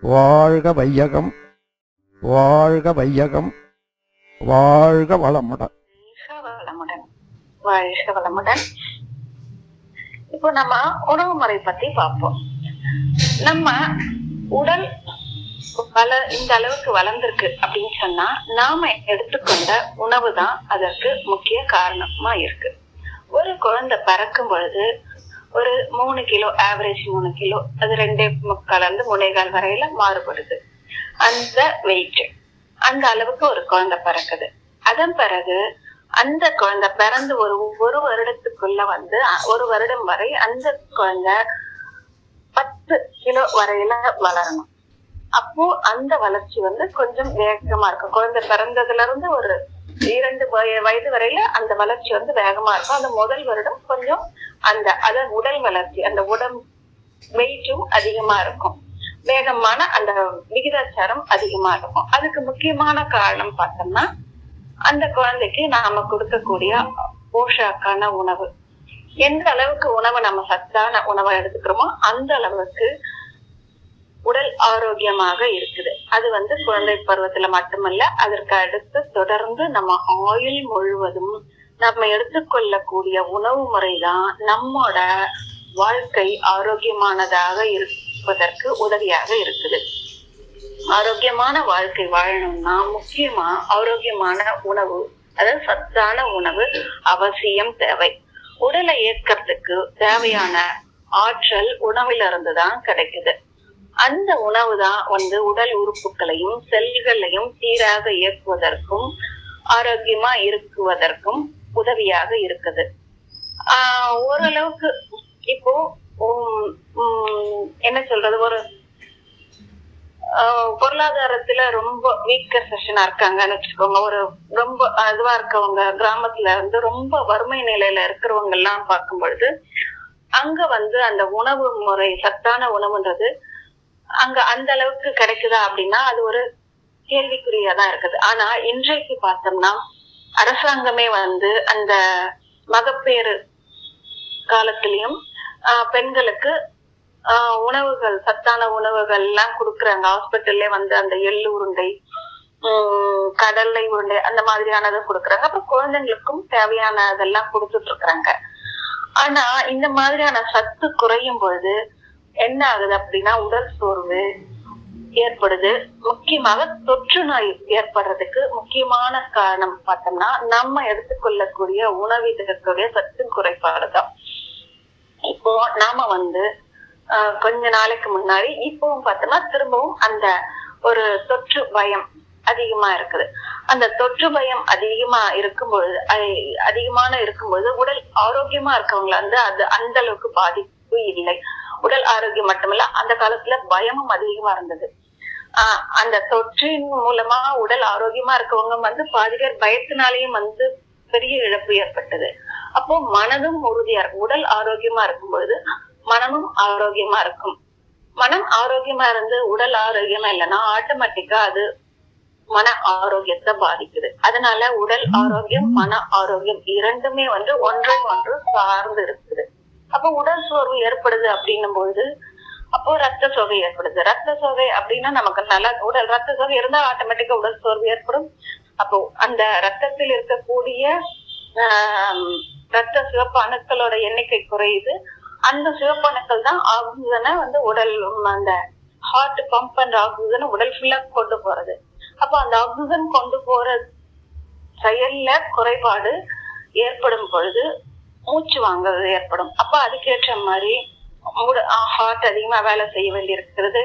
வாழ்க வையகம், வாழ்க வையகம், வாழ்க வளமுடன். வாழ்க வளமுடன். இப்போ நம்ம உணவு முறை பத்தி பார்ப்போம். நம்ம உடல் இந்த அளவுக்கு வளர்ந்திருக்கு அப்படின்னு சொன்னா நாம எடுத்துக்கொண்ட உணவு தான் அதற்கு முக்கிய காரணமா இருக்கு. ஒரு குழந்தை பிறக்கும் பொழுது ஒரு 3 கிலோ, ஆவரேஜ் 3 கிலோ, அது 2.25 3.25 வரையில மாறுபடுது அந்த வெயிட். அந்த அளவுக்கு ஒரு குழந்தை பிறக்குது. அதன் பிறகு அந்த குழந்தை பிறந்து ஒரு வருடத்துக்குள்ள ஒரு வருடம் வரை அந்த குழந்தை 10 கிலோ வரையில வளரணும். அப்போ அந்த வளர்ச்சி கொஞ்சம் வேகமா இருக்கும். குழந்தை பிறந்ததுல இருந்து ஒரு 2 வயது வரையில அந்த வளர்ச்சி வேகமா இருக்கும். அந்த முதல் வருடம் கொஞ்சம் அத உடல் வளர்ச்சி, அந்த உடம்பு வெயிட்டும் அதிகமா இருக்கும். வேகமான அந்த விகிதாச்சாரம் அதிகமா இருக்கும். அதுக்கு முக்கியமான காரணம் பார்த்தோம்னா அந்த குழந்தைக்கு நாம கொடுக்கக்கூடிய போஷாக்கான உணவு. எந்த அளவுக்கு உணவு நம்ம சத்தான உணவை எடுத்துக்கிறோமோ அந்த அளவுக்கு உடல் ஆரோக்கியமாக இருக்குது. அது குழந்தை பருவத்துல மட்டுமல்ல, அதற்கு அடுத்து தொடர்ந்து நம்ம ஆயுள் முழுவதும் நம்ம எடுத்துக்கொள்ளக்கூடிய உணவு முறைதான் நம்மோட வாழ்க்கை ஆரோக்கியமானதாக இருப்பதற்கு உதவியாக இருக்குது. ஆரோக்கியமான வாழ்க்கை வாழணும்னா முக்கியமா ஆரோக்கியமான உணவு, அதாவது சத்தான உணவு அவசியம் தேவை. உடலை இயக்கிறதுக்கு தேவையான ஆற்றல் உணவில இருந்துதான் கிடைக்குது. அந்த உணவு தான் உடல் உறுப்புகளையும் செல்களையும் சீராக இயக்குவதற்கும் ஆரோக்கியமா இருக்குவதற்கும் உதவியாக இருக்குது. ஓரளவுக்கு இப்போ என்ன சொல்றது, ஒரு பொருளாதாரத்துல ரொம்ப வீக்கர் செஷனா இருக்காங்கன்னு வச்சுக்கோங்க. ஒரு ரொம்ப இதுவா இருக்கவங்க, கிராமத்துல ரொம்ப வறுமை நிலையில இருக்கிறவங்க எல்லாம் பார்க்கும் பொழுது அங்க அந்த உணவு முறை, சத்தான உணவுன்றது அங்க அந்த அளவுக்கு கிடைக்குதா அப்படின்னா அது ஒரு கேள்விக்குறியாதான் இருக்குது. ஆனா இன்றைக்கு பார்த்தோம்னா அரசாங்கமே அந்த மகப்பேறு காலத்திலயும் பெண்களுக்கு உணவுகள், சத்தான உணவுகள் எல்லாம் கொடுக்குறாங்க. ஹாஸ்பிட்டல்ல அந்த எள்ளு உருண்டை, கடலை உருண்டை, அந்த மாதிரியானதை கொடுக்குறாங்க. அப்புறம் குழந்தைங்களுக்கும் தேவையான அதெல்லாம் கொடுத்துட்டு இருக்கிறாங்க. ஆனா இந்த மாதிரியான சத்து குறையும் பொழுது என்ன ஆகுது அப்படின்னா உடல் சோர்வு ஏற்படுது. முக்கியமாக தொற்று நோய் ஏற்படுறதுக்கு முக்கியமான காரணம் பார்த்தோம்னா நம்ம எடுத்துக்கொள்ளக்கூடிய உணவில் இருக்கக்கூடிய சத்து குறைபாடுதான். இப்போ நாம கொஞ்ச நாளைக்கு முன்னாடி இப்பவும் பார்த்தோம்னா திரும்பவும் அந்த ஒரு தொற்று பயம் அதிகமா இருக்குது. அந்த தொற்று பயம் அதிகமா இருக்கும்பொழுது உடல் ஆரோக்கியமா இருக்கவங்கள அது அந்த அளவுக்கு பாதிப்பு இல்லை. உடல் ஆரோக்கியம் மட்டுமல்ல, அந்த காலத்துல பயமும் அதிகமா இருந்தது. அந்த தொற்றின் மூலமா உடல் ஆரோக்கியமா இருக்கவங்க பாதி பேர் பயத்தினாலேயும் பெரிய இழப்பு ஏற்பட்டது. அப்போ மனதும் உறுதியா இருக்கும். உடல் ஆரோக்கியமா இருக்கும் பொழுது மனமும் ஆரோக்கியமா இருக்கும். மனம் ஆரோக்கியமா இருந்து உடல் ஆரோக்கியமா இல்லைன்னா ஆட்டோமேட்டிக்கா அது மன ஆரோக்கியத்தை பாதிக்குது. அதனால உடல் ஆரோக்கியம், மன ஆரோக்கியம் இரண்டுமே ஒன்றை ஒன்று சார்ந்து இருக்குது. அப்போ உடல் சோர்வு ஏற்படுது அப்படின்னும் பொழுது அப்போ ரத்த சோகை ஏற்படுது. ரத்த சோகை அப்படின்னா நமக்கு நல்லா ரத்த சோகை இருந்தா ஆட்டோமேட்டிக்கா உடல் சோர்வு ஏற்படும். அப்போ அந்த ரத்தத்தில் இருக்கக்கூடிய ரத்த சிவப்பு அணுக்களோட எண்ணிக்கை குறையுது. அந்த சிவப்பு அணுக்கள் தான் ஆக்சிஜனை உடல் அந்த ஹார்ட் பம்ப் பண்ற ஆக்சிஜனை உடல் ஃபுல்லா கொண்டு போறது. அப்போ அந்த ஆக்சிஜன் கொண்டு போற செயல்ல குறைபாடு ஏற்படும் பொழுது மூச்சு வாங்குறது ஏற்படும். அப்ப அதுக்கேற்ற மாதிரி ஹார்ட் அதிகமா வேலை செய்ய வேண்டி இருக்கிறது.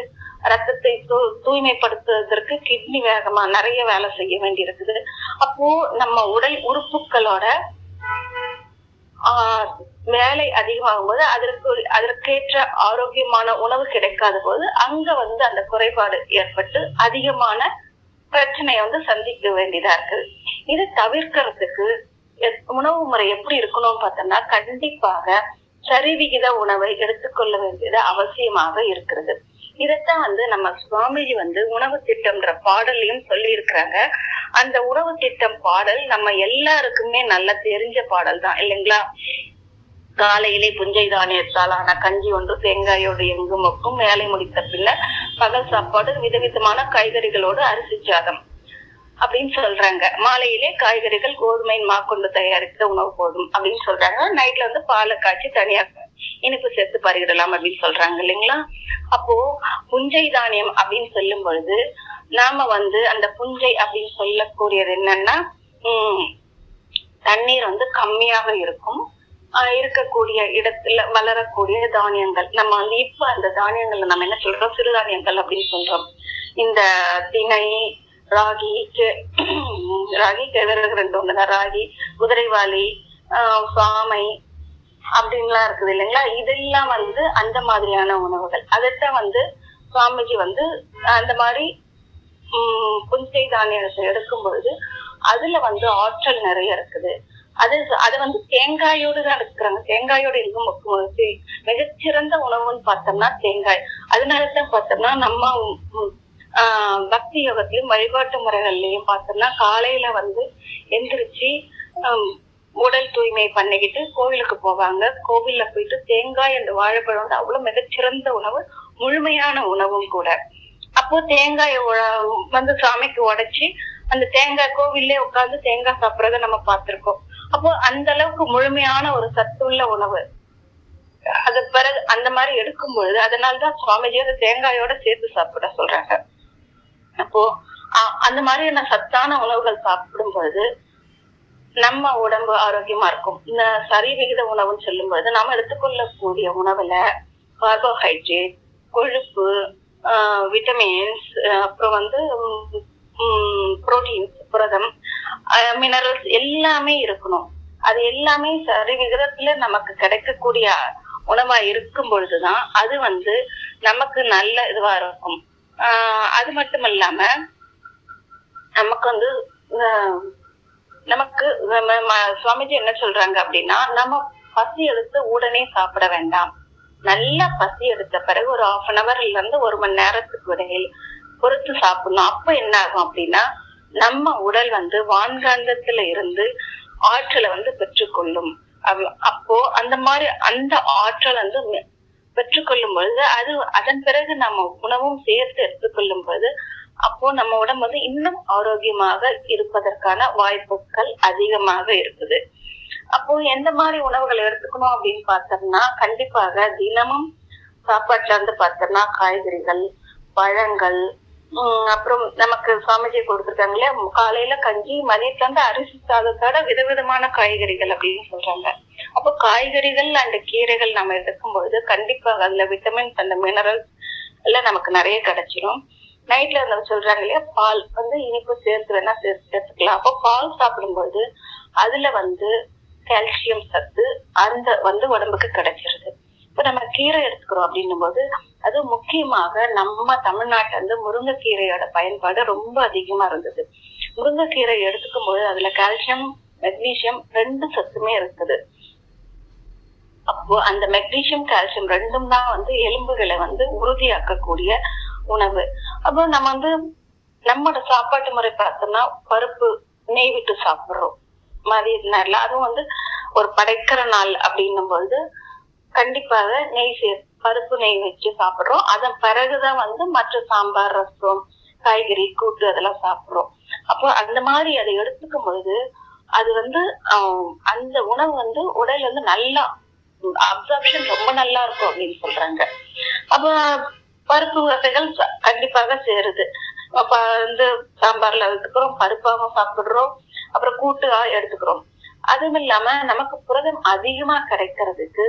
ரத்தத்தை தூய்மைப்படுத்துவதற்கு கிட்னி வேகமா நிறைய வேலை செய்ய வேண்டி இருக்குது. அப்போ நம்ம உடல் உறுப்புகளோட வேலை அதிகமாகும் போது அதற்கேற்ற ஆரோக்கியமான உணவு கிடைக்காத போது அங்க அந்த குறைபாடு ஏற்பட்டு அதிகமான பிரச்சனையை சந்திக்க வேண்டியதா இருக்குது. இது தவிர்க்கிறதுக்கு உணவு முறை எப்படி இருக்கணும்னு பார்த்தோம்னா கண்டிப்பாக சரிவிகித உணவை எடுத்துக்கொள்ள வேண்டியது அவசியமாக இருக்கிறது. இதைத்தான் நம்ம சுவாமிஜி உணவு திட்டம்ன்ற பாடலையும் சொல்லி இருக்கிறாங்க. அந்த உணவு திட்டம் பாடல் நம்ம எல்லாருக்குமே நல்லா தெரிஞ்ச பாடல் தான் இல்லைங்களா? காலையிலே புஞ்சை தானியத்தால் ஆன கஞ்சி ஒன்று தேங்காயோடு எங்கும் வைக்கும், வேலை முடித்த பின்னர் பகல் சாப்பாடு விதவிதமான காய்கறிகளோடு அரிசி சாதம் அப்படின்னு சொல்றாங்க. மாலையிலே காய்கறிகள் கோதுமை மா கொண்டு தயாரித்த உணவு போதும் அப்படின்னு சொல்றாங்க. நைட்ல வந்து பாலை காய்ச்சி தனியா இனிப்பு சேர்த்து பருகிடலாம் அப்படின்னு சொல்றாங்க இல்லைங்களா. அப்போ புஞ்சை தானியம் அப்படின்னு சொல்லும் பொழுது நாம வந்து அந்த புஞ்சை அப்படின்னு சொல்லக்கூடியது என்னன்னா தண்ணீர் வந்து கம்மியாக இருக்கும் இருக்கக்கூடிய இடத்துல வளரக்கூடிய தானியங்கள். நம்ம வந்து இப்ப அந்த தானியங்கள்ல நம்ம என்ன சொல்றோம், சிறுதானியங்கள் அப்படின்னு சொல்றோம். இந்த திணை, ராகி, கேழ்வரகு ரெண்டு ஒண்ணுதான், ராகி, குதிரைவாளி, சாமை அப்படின்லாம் இருக்குது இல்லைங்களா. இதெல்லாம் வந்து அந்த மாதிரியான உணவுகள். அதைத்தான் வந்து சுவாமிஜி வந்து அந்த மாதிரி புஞ்சை தானியத்தை எடுக்கும் பொழுது அதுல வந்து ஆற்றல் நிறைய இருக்குது. அது வந்து தேங்காயோடு தான் எடுக்கிறாங்க. தேங்காயோடு இருக்கும் மிகச்சிறந்த உணவுன்னு பார்த்தோம்னா தேங்காய். அதனாலதான் பார்த்தோம்னா நம்ம பக்தி யோகத்திலும் வழிபாட்டு முறைகள்லயும் பார்த்தோம்னா காலையில வந்து எந்திரிச்சு உடல் தூய்மை பண்ணிக்கிட்டு கோவிலுக்கு போவாங்க. கோவில்ல போயிட்டு தேங்காய் அந்த வாழைப்பழம் வந்து அவ்வளவு மிகச்சிறந்த உணவு, முழுமையான உணவும் கூட. அப்போ தேங்காய் வந்து சாமிக்கு உடைச்சி அந்த தேங்காய் கோவில்லே உட்கார்ந்து தேங்காய் சாப்பிடறத நம்ம பார்த்திருக்கோம். அப்போ அந்த அளவுக்கு முழுமையான ஒரு சத்துள்ள உணவு. அது பிறகு அந்த மாதிரி எடுக்கும் பொழுது அதனாலதான் சுவாமிஜி அந்த தேங்காயோட சேர்த்து சாப்பிட சொல்றாங்க. அப்போ அந்த மாதிரியான சத்தான உணவுகள் சாப்பிடும் பொழுது நம்ம உடம்பு ஆரோக்கியமா இருக்கும். இந்த சரிவிகித உணவுன்னு சொல்லும் பொழுது நாம எடுத்துக்கொள்ளக்கூடிய உணவுல கார்போஹைட்ரேட், கொழுப்பு, விட்டமின்ஸ், அப்புறம் வந்து புரோட்டீன்ஸ், புரதம், மினரல்ஸ் எல்லாமே இருக்கணும். அது எல்லாமே சரி விகிதத்துல நமக்கு கிடைக்கக்கூடிய உணவா இருக்கும் பொழுதுதான் அது வந்து நமக்கு நல்ல இதுவா இருக்கும். அது மட்டும் இல்லாம நமக்கு வந்து நமக்கு சுவாமிஜி என்ன சொல்றாங்க அப்படின்னா, நம்ம பசி எடுத்து உடனே சாப்பிட வேண்டாம். நல்லா பசி எடுத்த பிறகு ஒரு 1/2 hourல இருந்து 1 மணி நேரத்துக்கு இடையில் பொறுத்து சாப்பிடணும். அப்ப என்ன ஆகும் அப்படின்னா நம்ம உடல் வந்து வான்காந்தத்துல இருந்து ஆற்றலை வந்து பெற்றுக்கொள்ளும். அப்போ அந்த மாதிரி அந்த ஆற்றல் வந்து பெற்றுக்கொள்ளும் பொழுது அதன் பிறகு நம்ம உணவும் சேர்த்து எடுத்துக்கொள்ளும் பொழுது அப்போ நம்ம உடம்பு வந்து இன்னும் ஆரோக்கியமாக இருப்பதற்கான வாய்ப்புகள் அதிகமாக இருக்குது. அப்போ எந்த மாதிரி உணவுகள் எடுத்துக்கணும் அப்படின்னு பார்த்தோம்னா கண்டிப்பாக தினமும் சாப்பாட்டுல வந்து பார்த்தோம்னா காய்கறிகள், பழங்கள், அப்புறம் நமக்கு சுவாமிஜி கொடுத்துருக்காங்க இல்லையா, காலையில கஞ்சி, மதியத்துல இருந்து அரிசி சாதத்தோட விதவிதமான காய்கறிகள் அப்படின்னு சொல்றாங்க. அப்போ காய்கறிகள் அண்ட் கீரைகள் நம்ம எடுக்கும்பொழுது கண்டிப்பாக அதுல விட்டமின்ஸ் அந்த மினரல்ஸ் எல்லாம் நமக்கு நிறைய கிடைச்சிடும். நைட்ல இருந்தவங்க சொல்றாங்க இல்லையா, பால் வந்து இனிப்பு சேர்த்து வேணா சேர்த்துக்கலாம். அப்போ பால் சாப்பிடும்போது அதுல வந்து கால்சியம் சத்து அந்த வந்து உடம்புக்கு கிடைச்சிருது. இப்ப நம்ம கீரை எடுத்துக்கிறோம் அப்படின்னும் போது அது முக்கியமாக நம்ம தமிழ்நாட்டுல வந்து முருங்கைக்கீரையோட பயன்பாடு ரொம்ப அதிகமா இருந்தது. முருங்கைக்கீரை எடுத்துக்கும் போது அதுல கால்சியம், மெக்னீசியம் 2 சத்துமே இருக்குது. அப்போ அந்த மெக்னீசியம், கால்சியம் 2ம் தான் வந்து எலும்புகளை வந்து உறுதியாக்கக்கூடிய உணவு. அப்போ நம்ம வந்து நம்மளோட சாப்பாட்டு முறை பார்த்தோம்னா பருப்பு நெய் விட்டு சாப்பிடுறோம் மதிய நேரத்துல. அதுவும் வந்து ஒரு படைக்கிற நாள் அப்படின்னும் பொழுது கண்டிப்பாக பருப்பு நெய் வச்சு சாப்பிடுறோம். அதன் பிறகுதான் வந்து மற்ற சாம்பார், ரசம், காய்கறி கூட்டு அதெல்லாம் சாப்பிடுறோம். அப்போ அந்த மாதிரி அதை எடுத்துக்கும் பொழுது அது வந்து அந்த உணவு வந்து உடல் வந்து நல்லா அப்சார்ப்ஷன் ரொம்ப நல்லா இருக்கும் அப்படின்னு சொல்றாங்க. அப்ப பருப்பு வகைகள் கண்டிப்பாக சேருது. அப்ப வந்து சாம்பார்ல எடுத்துக்கிறோம், பருப்பாவும் சாப்பிடுறோம், அப்புறம் கூட்டா எடுத்துக்கிறோம். அதுவும் இல்லாம நமக்கு புரதம் அதிகமா கிடைக்கிறதுக்கு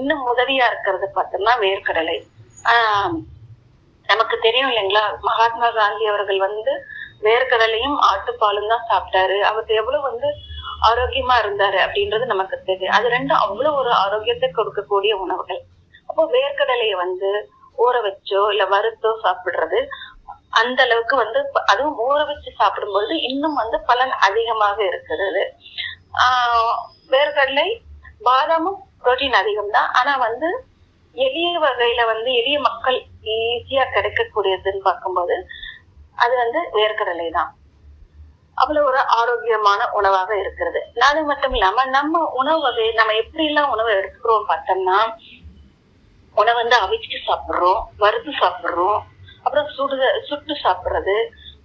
இன்னும் உதவியா இருக்கிறது பார்த்தோம்னா வேர்க்கடலை. நமக்கு தெரியும் இல்லைங்களா, மகாத்மா காந்தி அவர்கள் வந்து வேர்க்கடலையும் ஆட்டுப்பாலும் தான் சாப்பிட்டாரு. அவர் எவ்வளவு வந்து ஆரோக்கியமா இருந்தாரு அப்படின்றது நமக்கு தெரியும். அது 2 அவ்வளவு ஒரு ஆரோக்கியத்தை கொடுக்கக்கூடிய உணவுகள். அப்போ வேர்க்கடலையை வந்து ஊற வச்சோ இல்ல வறுத்தோ சாப்பிடுறது அந்த அளவுக்கு வந்து அதுவும் ஊற வச்சு சாப்பிடும்போது இன்னும் வந்து பலன் அதிகமாக இருக்கிறது. வேர்க்கடலை, பாதாமும் புரோட்டீன் அதிகம் தான். ஆனா வந்து எளிய வகையில வந்து எளிய மக்கள் ஈஸியா கிடைக்கக்கூடியதுன்னு பார்க்கும்போது அது வந்து வேர்க்கடலை தான். அவ்வளவு ஒரு ஆரோக்கியமான உணவாக இருக்கிறது. அது மட்டும் இல்லாம நம்ம உணவு வகை நம்ம எப்படி எல்லாம் உணவை எடுத்துக்கிறோம் பார்த்தோம்னா உணவு வந்து அவிச்சு சாப்பிடுறோம், வறுத்து சாப்பிடுறோம், அப்புறம் சுட்டு சாப்பிடுறது,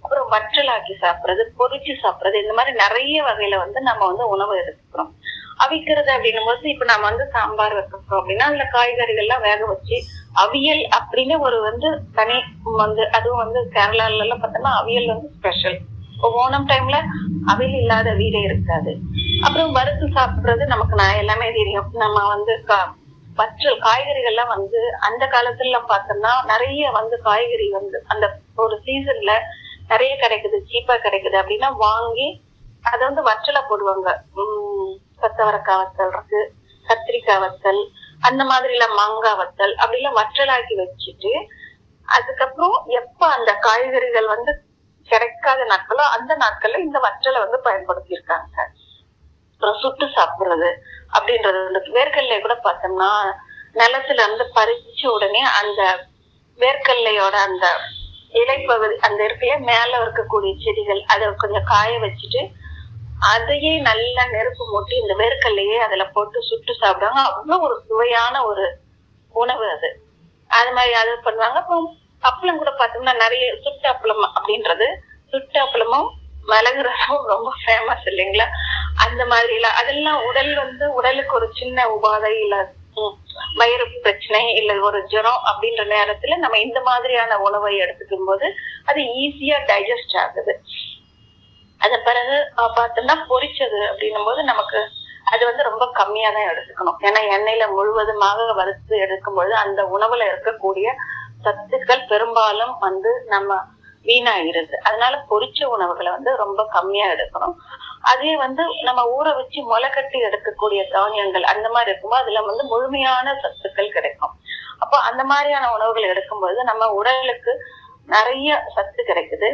அப்புறம் வற்றலாக்கி சாப்பிடுறது, பொரிச்சு சாப்பிடுறது, இந்த மாதிரி நிறைய வகையில வந்து நம்ம வந்து உணவு எடுத்துக்கிறோம். அவிக்கிறது அப்படின்னும் போது இப்ப நம்ம வந்து சாம்பார் வைக்கிறோம் அப்படின்னா அதுல காய்கறிகள் எல்லாம் வேக வச்சு அவியல் அப்படின்னு ஒரு வந்து தனி வந்து அதுவும் வந்து கேரளால எல்லாம் பார்த்தோம்னா அவியல் வந்து ஸ்பெஷல். ஓணம் டைம்ல அவியல் இல்லாத வீடே இருக்காது. அப்புறம் வறுத்து சாப்பிடுறது நமக்கு நான் எல்லாமே தெரியும். நம்ம வந்து வற்றல் காய்கறிகள்லாம் வந்து அந்த காலத்துல பார்த்தோம்னா நிறைய வந்து காய்கறி வந்து அந்த ஒரு சீசன்ல நிறைய கிடைக்குது, சீப்பா கிடைக்குது அப்படின்னா வாங்கி அதை வந்து வற்றலை போடுவாங்க. கொத்தவரக்காய் வத்தல் இருக்கு, கத்திரிக்காய் வத்தல், அந்த மாதிரி எல்லாம் மாங்காய் வத்தல் அப்படிலாம் வற்றலாக்கி வச்சுட்டு அதுக்கப்புறம் எப்ப அந்த காய்கறிகள் வந்து கிடைக்காத நாட்களோ அந்த நாட்கள்ல இந்த வற்றலை வந்து பயன்படுத்தி இருக்காங்க. அப்புறம் சுட்டு சாப்பிடுறது அப்படின்றது வேர்க்கடலை கூட பார்த்தோம்னா நிலத்துல இருந்து பறிச்ச உடனே அந்த வேர்க்கடலையோட அந்த இலைப்பகுதி அந்த இருக்கைய மேல இருக்கக்கூடிய செடிகள் அதை கொஞ்சம் காய வச்சுட்டு அதையே நல்லா நெருப்பு மூட்டி இந்த வேர்க்கடலையே அதுல போட்டு சுட்டு சாப்பிடுவாங்க. அவ்வளவு ஒரு சுவையான ஒரு உணவு அது. அது மாதிரி அது பண்ணுவாங்க. அப்புறம் அப்பளம் கூட பார்த்தோம்னா நிறைய சுட்டு அப்பளம் அப்படின்றது, சுட்டு அப்பளமும் மிளகு ரசமும் ரொம்ப ஃபேமஸ் இல்லைங்களா? அந்த மாதிரி எல்லாம் அதெல்லாம் உடல் வந்து உடலுக்கு ஒரு சின்ன உபாதை இல்ல வயிறு பிரச்சனை இல்ல ஒரு ஜுரம் அப்படின்ற நேரத்துல நம்ம இந்த மாதிரியான உணவை எடுத்துக்கும் போது அது ஈஸியா டைஜஸ்ட் ஆகுது. அதன் பிறகு பார்த்தோம்னா பொரிச்சது அப்படின்னும் போது நமக்கு அது வந்து ரொம்ப கம்மியா தான் எடுத்துக்கணும். ஏன்னா எண்ணெயில முழுவதுமாக வறுத்து எடுக்கும்பொழுது அந்த உணவுல இருக்கக்கூடிய சத்துக்கள் பெரும்பாலும் வந்து நம்ம வீணாகிருது. அதனால பொரிச்ச உணவுகளை வந்து ரொம்ப கம்மியா எடுக்கணும். அதே வந்து நம்ம ஊற வச்சு முளை கட்டி எடுக்கக்கூடிய தானியங்கள் அந்த மாதிரி இருக்கும்போது அதுல வந்து முழுமையான சத்துக்கள் கிடைக்கும். அப்போ அந்த மாதிரியான உணவுகள் எடுக்கும்போது நம்ம உடலுக்கு நிறைய சத்து கிடைக்குது.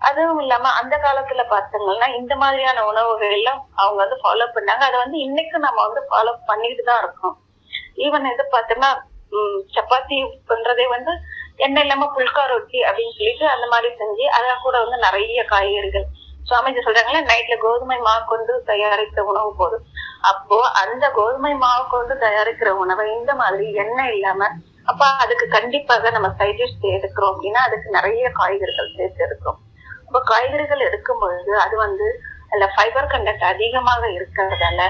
அதுவும் இல்லாம அந்த காலத்துல பார்த்தோம்னா இந்த மாதிரியான உணவுகள் எல்லாம் அவங்க வந்து ஃபாலோ பண்ணாங்க. அதை வந்து இன்னைக்கு நம்ம வந்து ஃபாலோ பண்ணிட்டு தான் இருக்கோம். ஈவன் இது பார்த்தோம்னா சப்பாத்தி பண்றதே வந்து எண்ணெய் இல்லாம புல்கா ரொட்டி அப்படின்னு சொல்லிட்டு அந்த மாதிரி செஞ்சு அத கூட வந்து நிறைய காய்கறிகள் சுவாமிஜி சொல்றாங்களா நைட்ல கோதுமை மாவு கொண்டு தயாரித்த உணவு போதும். அப்போ அந்த கோதுமை மாவு கொண்டு தயாரிக்கிற உணவை இந்த மாதிரி எண்ணெய் இல்லாம அப்ப அதுக்கு கண்டிப்பாக நம்ம சைடிஷ் எடுக்கிறோம் அப்படின்னா அதுக்கு நிறைய காய்கறிகள் சேர்த்து எடுக்கிறோம். அப்ப காய்கறிகள் எடுக்கும் பொழுது அது வந்து அதுல ஃபைபர் கண்டென்ட் அதிகமாக இருக்கிறதால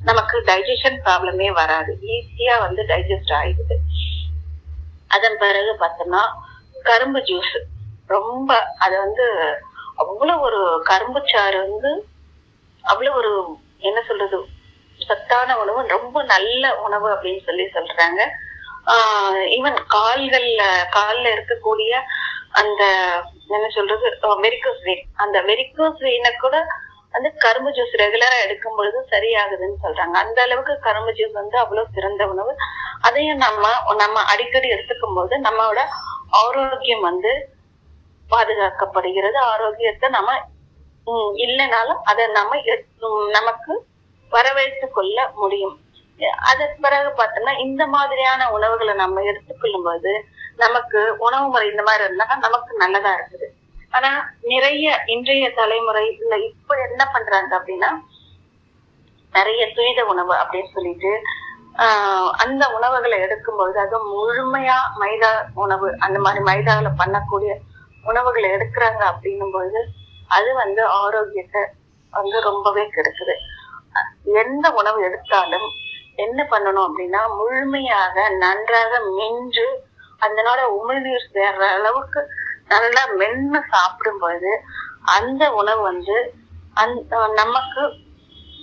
நமக்கு டைஜஷன் ப்ராப்ளமே வராது, ஈஸியா வந்து டைஜஸ்ட் ஆயிடுது. அதன் பிறகு பார்த்தோம்னா கரும்பு ஜூஸ் ரொம்ப அது வந்து அவ்வளவு ஒரு கரும்பு சாறு வந்து அவ்வளவு ஒரு என்ன சொல்றது சத்தான உணவு, ரொம்ப நல்ல உணவு அப்படின்னு சொல்றாங்க. ஈவன் கால்ல இருக்கக்கூடிய அந்த என்ன சொல்றது வெரிகோஸ் வெயின், அந்த வெரிகோஸ் வெயினை கூட வந்து கரும்பு ஜூஸ் ரெகுலரா எடுக்கும் பொழுது சரியாகுதுன்னு சொல்றாங்க. அந்த அளவுக்கு கரும்பு ஜூஸ் வந்து அவ்வளவு சிறந்த உணவு. அதையும் நம்ம அடிக்கடி எடுத்துக்கும் போது நம்மளோட ஆரோக்கியம் வந்து பாதுகாக்கப்படுகிறது. ஆரோக்கியத்தை நம்ம இல்லைனாலும் அதை நமக்கு வரவேற்று கொள்ள முடியும். அதற்கு பிறகு பார்த்தோம்னா இந்த மாதிரியான உணவுகளை நம்ம எடுத்துக்கொள்ளும் போது நமக்கு உணவு முறை இந்த மாதிரி இருந்தா நமக்கு நல்லதா இருக்குது. ஆனா நிறைய இன்றைய தலைமுறை இல்ல இப்ப என்ன பண்றாங்க அப்படின்னா நிறைய துரித உணவு அப்படின்னு சொல்லிட்டு அந்த உணவுகளை எடுக்கும்போது அது முழுமையா மைதா உணவு அந்த மாதிரி மைதாவில பண்ணக்கூடிய உணவுகளை எடுக்கிறாங்க அப்படின்னும் போது அது வந்து ஆரோக்கியத்தை வந்து ரொம்பவே கெடுக்குது. எந்த உணவு எடுத்தாலும் என்ன பண்ணணும் அப்படின்னா முழுமையாக நன்றாக மென்று அதனோட உமிழ்நீர் சேர்ற அளவுக்கு நல்லா மென்னு சாப்பிடும்போது அந்த உணவு வந்து நமக்கு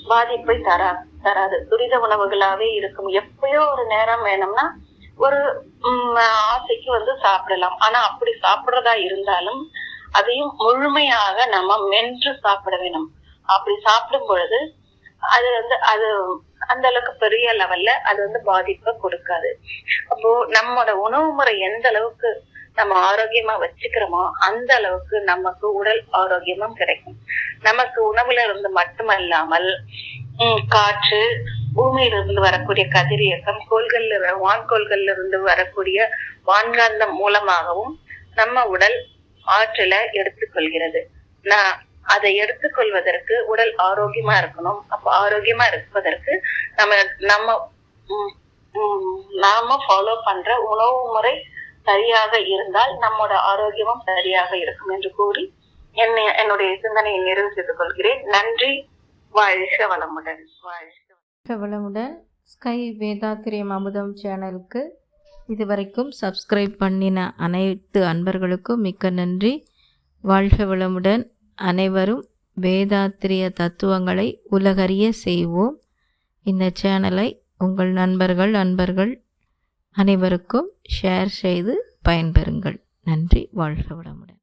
பாதிப்பை தராது. துரித உணவுகளாவே இருக்கும். எப்பயோ ஒரு நேரம் வேணும்னா ஒரு ஆசைக்கு வந்து சாப்பிடலாம். ஆனா அப்படி சாப்பிடுறதா இருந்தாலும் அதையும் முழுமையாக நம்ம மென்று சாப்பிட வேணும். அப்படி சாப்பிடும் பொழுது அது வந்து அது அந்த அளவுக்கு பெரிய லெவல்ல அது வந்து பாதிப்பை கொடுக்காது. அப்போ நம்மளோட உணவு முறை எந்த அளவுக்கு நம்ம ஆரோக்கியமா வச்சுக்கிறோமோ அந்த அளவுக்கு நமக்கு உடல் ஆரோக்கியமும் கிடைக்கும். நமக்கு உணவுல இருந்து மட்டுமல்லாமல் காற்று, பூமியிலிருந்து வரக்கூடிய கதிரியக்கம், வான்கோள்கள்ல இருந்து வரக்கூடிய வான்காந்தம் மூலமாகவும் நம்ம உடல் ஆற்றலை எடுத்துக்கொள்கிறது. அதை எடுத்துக்கொள்வதற்கு உடல் ஆரோக்கியமா இருக்கணும். அப்ப ஆரோக்கியமா இருப்பதற்கு நாம ஃபாலோ பண்ற உணவு முறை சரியாக இருந்தால் நம்மோட ஆரோக்கியமும் சரியாக இருக்கும் என்று கூறி என்னுடைய சிந்தனையை நிறைவு செய்து கொள்கிறேன். நன்றி. வாழ்க வளமுடன். வாழ்க வளமுடன். ஸ்கை வேதாத்திரியம் அமுதம் சேனலுக்கு இதுவரைக்கும் சப்ஸ்கிரைப் பண்ணின அனைத்து அன்பர்களுக்கும் மிக்க நன்றி. வாழ்க வளமுடன். அனைவரும் வேதாத்திரிய தத்துவங்களை உலகறிய செய்வோம். இந்த சேனலை உங்கள் நண்பர்கள் அனைவருக்கும் ஷேர் செய்து பயன்பெறுங்கள். நன்றி. வாழ்க வளமுடன்.